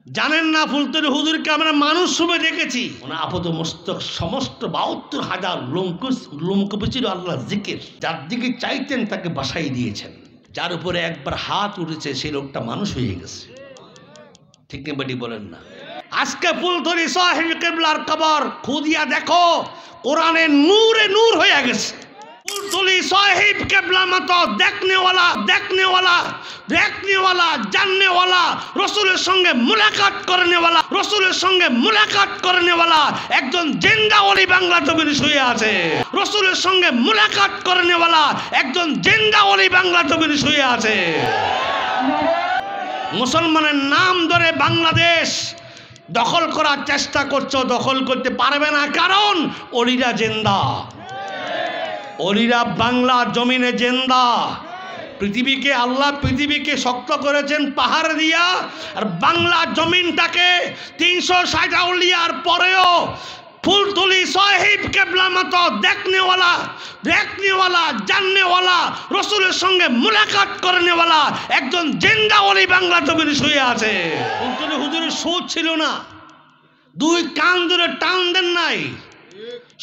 জানেন না ফুলতলি হুজুরকে আমরা মানুষ রূপে দেখেছি। ওনার আপাত মস্তক সমস্ত ৭২,০০০ লোমকূপে ছিল আল্লাহ জিকির। যার দিকে চাইতেন তাকে বাসাই দিয়েছেন। যার উপরে একবার হাত উঠেছে সেই লোকটা মানুষ হয়ে গেছে। ঠিক না বেটি বলেন না? আজকে ফুলতলি সাহেব কিবলার কবর খুদিয়া দেখো, কোরআনের নূরে নূর হয়ে গেছে। ফুলতলি সাহেব কিবলা মতো দেখনেওয়ালা জাননেওয়ালা, রসুলের সঙ্গে মুলাকাত করেনেওয়ালা একজন জিন্দা ওলি বাংলা জমিনে শুয়ে আছে। রসুলের সঙ্গে মুলাকাত করেনেওয়ালা একজন জিন্দা ওলি বাংলা জমিনে শুয়ে আছে। মুসলমানের নাম ধরে বাংলাদেশ দখল করার চেষ্টা করছো, দখল করতে পারবে না, কারণ ওলিরা জিন্দা। ওলিরা বাংলা জমিনে জিন্দা। পৃথিবীকে শক্ত করেছেন পাহাড় দিয়া, আর বাংলা জমিনটাকে ৩৬০ আউলিয়ার পরেও ফুলতলি সাহেব কিবলা মতো দেখনেওয়ালা জাননেওয়ালা, রসুলের সঙ্গে মুলাকাত করেনেওয়ালা একজন জিন্দা ওলি বাংলা জমিনে শুয়ে আছে। ফুলতলি হুজুরের সুদ ছিল না, দুই কান ধরে টান দেন নাই,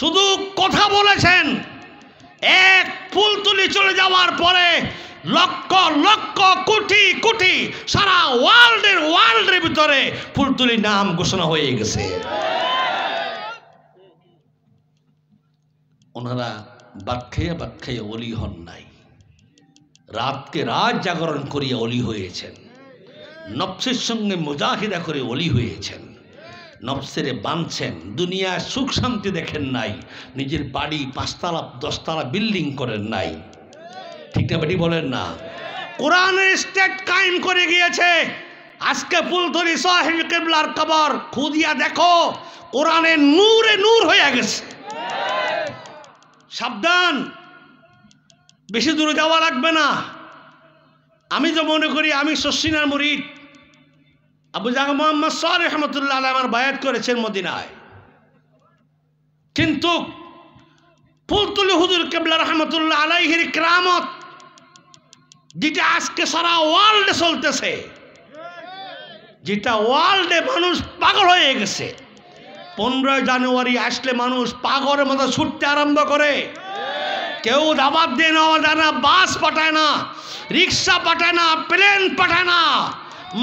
শুধু কথা বলেছেন। এক ফুলতলি চলে যাওয়ার পরে লক্ষ লক্ষ কোটি কোটি সারা ওয়ার্ল্ডের ভিতরে ফুলতলির নাম ঘোষণা হয়ে গেছে। ওনারা বাদ খাইয়া ওলি হন নাই, রাতকে রাত জাগরণ করিয়া ওলি হয়েছেন। নফসের সঙ্গে মুজাহিদা করে ওলি হয়েছেন। নফসেরে বাঁধছেন, দুনিয়ার সুখ শান্তি দেখেন নাই, নিজের বাড়ি ৫তলা ১০তলা বিল্ডিং করেন নাই। ঠিক না বেটি বলেন না? কোরআনের স্টেট কায়েম করে গিয়েছে। আজকে ফুলতলি সাহেব কিবলার কবর খুদিয়া দেখো, কোরআনের নূরে নূর হয়ে গেছে। সাবধান, বেশি দূরে যাওয়া লাগবে না। আমি তো মনে করি আমি শশিনার মুরিদ। আবু জাহর মোহাম্মদ সালেহ রহমতুল্লাহ আলাইহি আমার বায়াত করেছেন মদিনায়, কিন্তু ফুলতলি হুজুর কিবলা রহমতুল্লাহ আলাইহির কিরামত যেটা আজকে সারা ওয়ার্ল্ডে চলতেছে, যেটা ওয়ার্ল্ডে মানুষ পাগল হয়ে গেছে। ১৫ জানুয়ারি আসলে মানুষ পাগলের মতো ছুটতে আরম্ভ করে। কেউ দাবাত দিয়ে নেওয়া যায় না, বাস পাঠায় না, রিক্সা পাঠায় না, প্লেন পাঠায় না,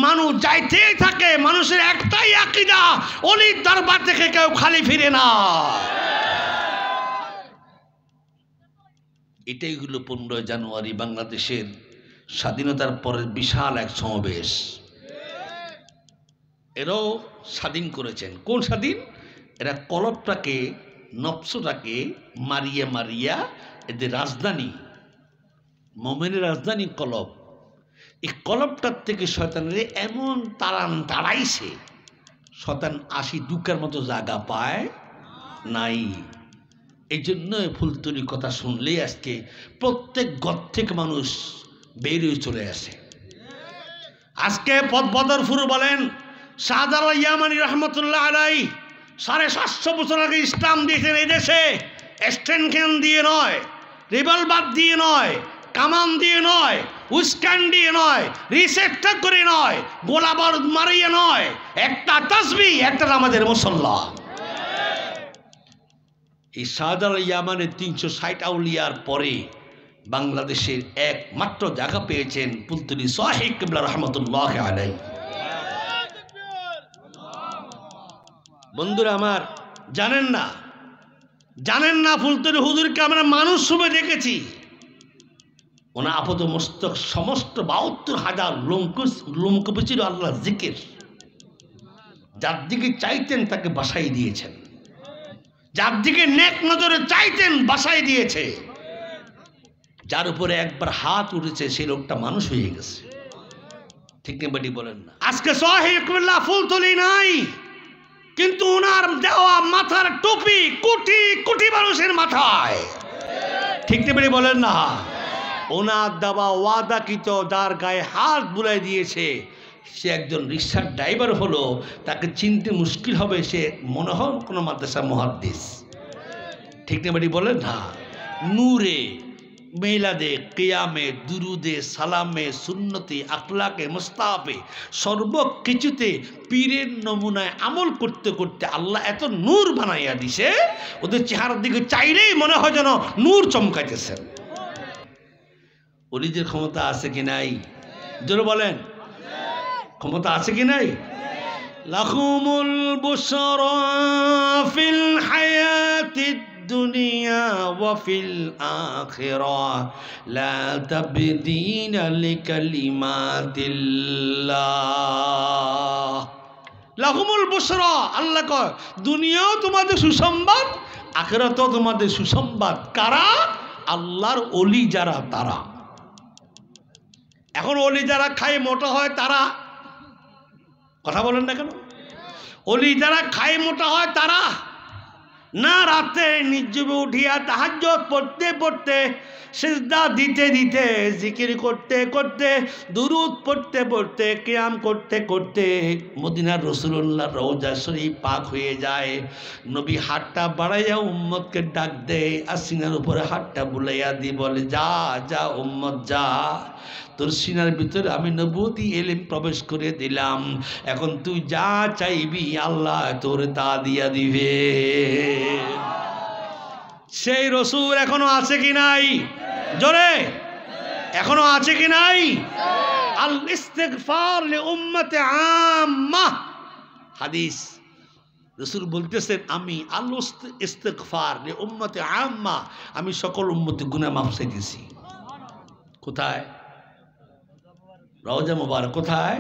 মানুষ যাইতেই থাকে। মানুষের একটাই আকীদা, ওলির দরবার থেকে কেউ খালি ফিরে না। এটাই হলো ১৫ জানুয়ারি বাংলাদেশের স্বাধীনতার পরের বিশাল এক সমাবেশ। এরাও স্বাধীন করেছেন। কোন স্বাধীন? এরা কলবটাকে, নফসটাকে মারিয়া এদের রাজধানী, মোমেনের রাজধানী কলব, এই কলবটার থেকে শয়তানের এমন তাড়াইছে, শয়তান ৮০ দুঃখের মতো জায়গা পায় নাই। এই জন্য ফুলতলির কথা শুনলেই আজকে প্রত্যেক ঘর থেকে মানুষ বেরিয়ে চলে আসে। আজকে বদরপুর বলেন, শাহজালাল ইয়ামানী রহমতুল্লাহ আলাইহি ৭৫০ বছর আগে ইসলাম দিয়েছেন। এই দেশে স্ট্যান্ড ক্যান দিয়ে নয়, রিভলভার দিয়ে নয়, কামান দিয়ে নয়, উস্কান দিয়ে নয়, রিসেটটা করে নয়, গোলা বারুদ মারিয়ে নয়, একটা তাসবিহ, একটা আমাদের মুসল্লা। এই শাহজালাল ইয়ামানের ৩৬০ আউলিয়ার পরে বাংলাদেশের একমাত্র জায়গা পেয়েছেন ফুলতলি সাহেব কিবলা রহমতুল্লাহ আলাইহি। বন্ধুরা আমার, জানেন না ফুলতলি হুজুরকে আমরা মানুষ রূপে দেখেছি। ওনার আপাত মস্তক সমস্ত ৭২,০০০ লোমকূপে ছিল আল্লাহ জিকির। যার দিকে চাইতেন তাকে বাসাই দিয়েছেন, যার দিকে নেক নজরে চাইতেন বাসাই দিয়েছে। যার উপরে একবার হাত উঠেছে সেই লোকটা মানুষ হয়ে গেছে। ঠিক না বেটি বলেন না? আজকে সাহেব কিবলা ফুলতলি নাই, কিন্তু ওনার দেওয়া মাথার টুপি কোটি কোটি মানুষের মাথায়। ঠিক না বেটি বলেন না? ওনার দেওয়া ওয়াদাকৃত যার গায়ে হাত বুলাই দিয়েছে, সে একজন রিক্সার ড্রাইভার হলো, তাকে চিনতে মুশকিল হবে, সে মনে হয় কোনো মাদ্রাসা মুহাদ্দিস। ঠিক না বেটি বলেন না? নূরে মিলাদে, কিয়ামে, দুরুদে, সালামে, সুন্নতে, আখলাকে, মুস্তাফে, সর্বকিছুতে পীরের নমুনায় আমল করতে করতে আল্লাহ এত নূর বানাইয়া দিছে, ওদের চেহারার দিকে চাইলেই মনে হয় যেন নূর চমকাইতেছেন। ওলিদের ক্ষমতা আছে কি নাই? জোরে বলেন, ক্ষমতা আছে কি নাই? লাকুমুল বুশরা ফিল হায়াতিদ দুনিয়া ওয়া ফিল আখিরাহ লা তাবদীলা লিকালিমাতিল্লাহ। লাকুমুল বুশরা, আল্লাহ কয় দুনিয়াও তোমাদের সুসংবাদ, আখিরাতেও তোমাদের সুসংবাদ। কারা? আল্লাহর ওলি যারা, তারা। এখন ওলি যারা খায় মোটা হয় তারা, কথা বলেন না কেন? ওলি যারা খায় মোটা হয় তারা না, রাতে নির্জীবে উঠিয়া তাহাজ্জুদ পড়তে পড়তে, সিজদা দিতে দিতে, জিকির করতে করতে, দুরূদ পড়তে পড়তে, কিয়াম করতে করতে মদিনার রাসূলুল্লাহ রওজা শরীফ পাক হয়ে যায়। নবী হাতটা বাড়াইয়া উম্মতকে ডাক দেয়, আর সিনার উপরে হাতটা বুলাইয়া দিয়ে বলে, যা যা উম্মত যা, তোর সিনার ভিতরে আমি নবুয়তি ইলম প্রবেশ করে দিলাম, এখন তুই যা চাইবি আল্লাহ তোর তা দিয়া দিবে। সেই রসুল এখনো আছে কি নাই? জোরে, এখনো আছে কি নাই? আল ইস্তিগফার লি উম্মতি আম্মা, হাদিস। রসুল বলতেছেন, আমি আল ইস্তিগফার লি উম্মতি আম্মা, আমি সকল উম্মতি গুনাহ মাফ চাইতেছি। কোথায়? রওজা মুবারক। কোথায়?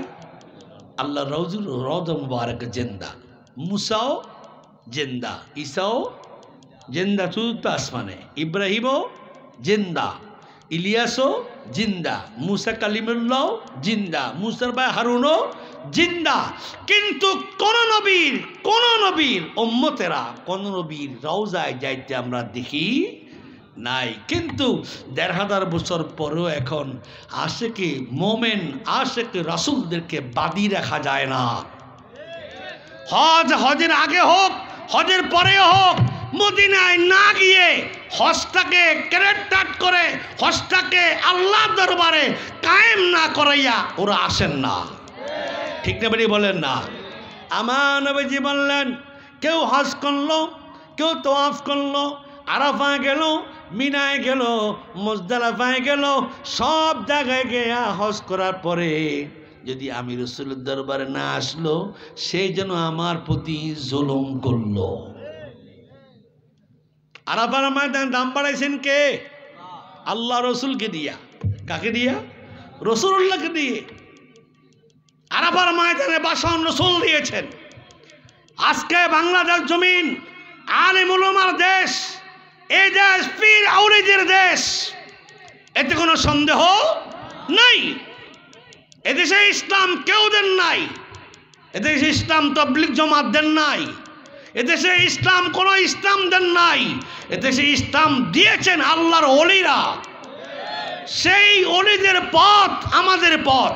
আল্লাহ রওজা মুবারক জিন্দা, মুসাও জিন্দা, ঈসাও জিন্দা চতুর্থ আসমানে, ইব্রাহিমও জিন্দা, ইলিয়াসও জিন্দা, মুসা কালিমুল্লাহ জিন্দা, মুসার ভাই হারুনও জিন্দা। কিন্তু কোন নবীর উম্মতেরা কোন নবীর রওজায় যাইতে আমরা দেখি নাই। কিন্তু ১৫০০ বছর পরেও এখন আশেকে মোমেন, আশেকে রাসূলদেরকে বাদী রাখা যায় না। হজের আগে হোক, হজের পরে হোক, মদিনায় না গিয়ে হজটাকে ক্যারেক্টার করে, হজটাকে আল্লাহ দরবারে কায়েম না করাইয়া ওরা আসেন না। ঠিক না বেরিয়ে বলেন না? আমার নবীজি বললেন, কেউ হজ করলো, কেউ তাওয়াফ করলো, আরাফায় গেল, মিনায় গেল, মুজদালিফায় গেল, সব জায়গায় গিয়া হজ করার পরে যদি আমি রাসূলের দরবারে না আসলো, সে যেন আমার প্রতি জুলুম করলো। আরাফার ময়দানে দাম বাড়াইছেন কে? আল্লাহ রসুলকে দিয়া। কাকে দিয়া? রাসূলুল্লাহকে দিয়ে। আরাফার ময়দানে ভাষণ রাসূল দিয়েছেন। আজকে বাংলাদেশ জমিন আলেম উলামার দেশ, এই দেশ পীর আউলিদের দেশ, এতে কোনো সন্দেহ নাই। এদেশে ইসলাম কেউ দেন নাই, এদেশে ইসলাম তাবলীগ জামাত দেন নাই, এদেশে ইসলাম কোন ইসলাম দেন নাই, এদেশে ইসলাম দিয়েছেন আল্লাহর ওলিরা। সেই ওলিদের পথ আমাদের পথ,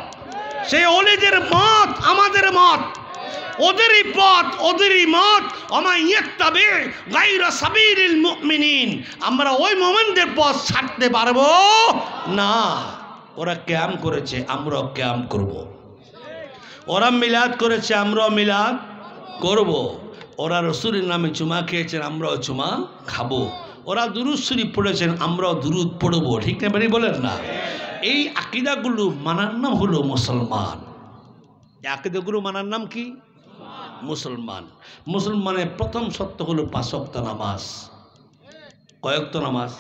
সেই ওলিদের মত আমাদের মত, ওদেরই পথ ওদেরই মত। ওমাইয়াত্তাবি গায়রা সাবিলিল মুমিনিন, আমরা ওই মুমিনদের পথ ছাড়তে পারবো না। ওরা কিয়াম করেছে, আমরাও কিয়াম করব। ওরা মিলাদ করেছে, আমরাও মিলাদ করব। ওরা রাসূলের নামে চুমা খেয়েছেন, আমরাও চুমা খাবো। ওরা দুরূদ শরীফ পড়েছেন, আমরাও দুরূদ পড়বো। ঠিক না বেরি বলেন না? এই আকীদাগুলো মানার নাম হলো মুসলমান। এই আকীদাগুলো মানার নাম কি? মুসলমান। মুসলমানের প্রথম সত্য হলো ৫ ওয়াক্ত নামাজ। কয় ওয়াক্ত নামাজ?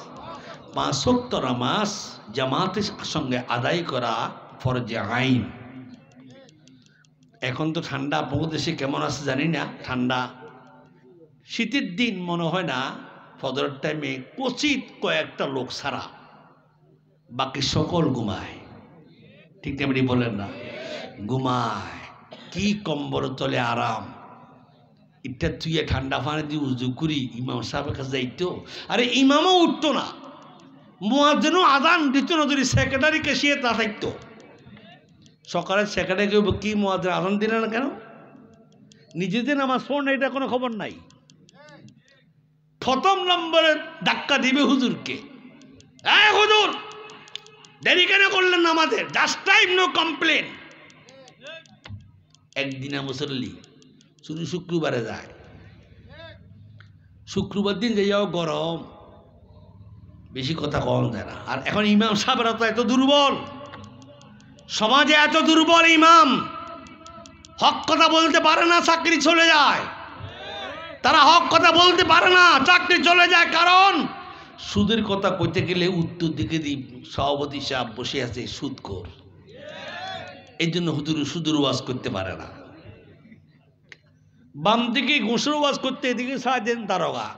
৫ ওয়াক্ত নামাজ জামাতের সঙ্গে আদায় করা ফরজে আইন। এখন তো ঠান্ডা, আপনাদের দেশে কেমন আছে জানি না, ঠান্ডা। শীতের দিন মনে হয় না, ফজরের টাইমে কচিত কয়েকটা লোক ছাড়া বাকি সকল ঘুমায়। ঠিক তেমনি বলেন না? ঘুমায়। কি কম্বল তলে আরাম। এটা তুই ঠান্ডা পানি দিয়ে উজু করি ইমাম সাহেবের কাছে যাইতো, আরে ইমামও উঠতো না, মুয়াজ্জিনও আজান দিত না, যদি সেক্রেটারিকে সে তা থাকতো। সকালের সেক্রেটারি কি মুয়াজ্জিন আজান দিলে না কেন? নিজেদের নামাজ পড় না, এটা কোনো খবর নাই। প্রথম নম্বরে ধাক্কা দিবে হুজুরকে, এই হুজুর দেরি কেন করলেন নামাজের? Just time, no complain. একদিনা মুসল্লি শুধু শুক্রবারে যায়, শুক্রবার দিন যাইয়াও গরম, বেশি কথা কম যায় না। আর এখন ইমাম সাহেবরা তো এত দুর্বল, সমাজে এত দুর্বল ইমাম, হক কথা বলতে পারে না, চাকরি চলে যায়। তারা হক কথা বলতে পারে না, চাকরি চলে যায়। কারণ সুদের কথা কইতে গেলে উত্তর দিকে সভাপতি সাহেব বসে আছে সুদখোর, এই জন্য হুজুর সুদের ওয়াজ করতে পারে না। বাম দিকে ঘুষের ওয়াজ করতে, এদিকে সাজেন দারোগা,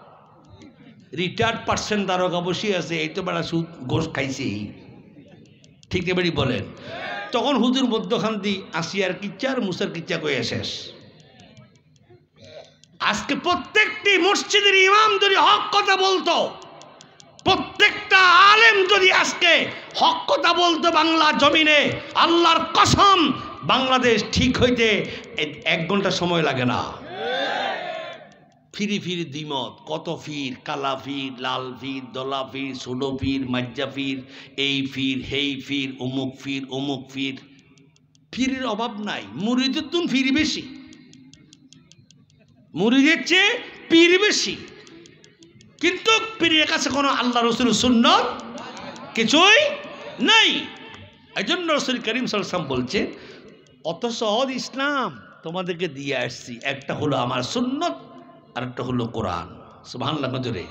রিটায়ার্ড পার্সেন্ট দারোগা বসে আছে, এই তো বেড়া সুদ ঘোষ খাইছে, ঠিক এবারই বলেন। তখন হুজুর মধ্যখান দি আসিয়ার কিচ্ছা আর মুসার কিচ্ছা কয়ে শেষ। আজকে প্রত্যেকটি মসজিদের ইমাম যদি হক কথা বলতো, প্রত্যেকটা আলেম যদি আজকে হক কথা বলতো বাংলা জমিনে, আল্লাহর কসম বাংলাদেশ ঠিক হইতে 1 ঘন্টা সময় লাগে না। ফিরি ফিরি দ্বিমত, কত ফির, কালা ফির, লাল ফির, দলা ফির, ছোট ফির, মাজ্জা ফির, এই ফির, হেই ফির, অমুক ফির, অমুক ফির, ফিরের অভাব নাই। মুরিদের তুন ফির বেশি, মুরিদের চেয়ে পীর বেশি, কিন্তু পীরের কাছে কোনো আল্লাহ রসুল সুন্নত কিছুই নাই। এই জন্য রসুল করিম সাল্লাল্লাহু আলাইহি ওয়াসাল্লাম বলছে, অত সহজ ইসলাম তোমাদেরকে দিয়ে আসছি, একটা হলো আমার সুন্নত আর একটা হলো কোরআন। সুবহানাল্লাহ জোরে।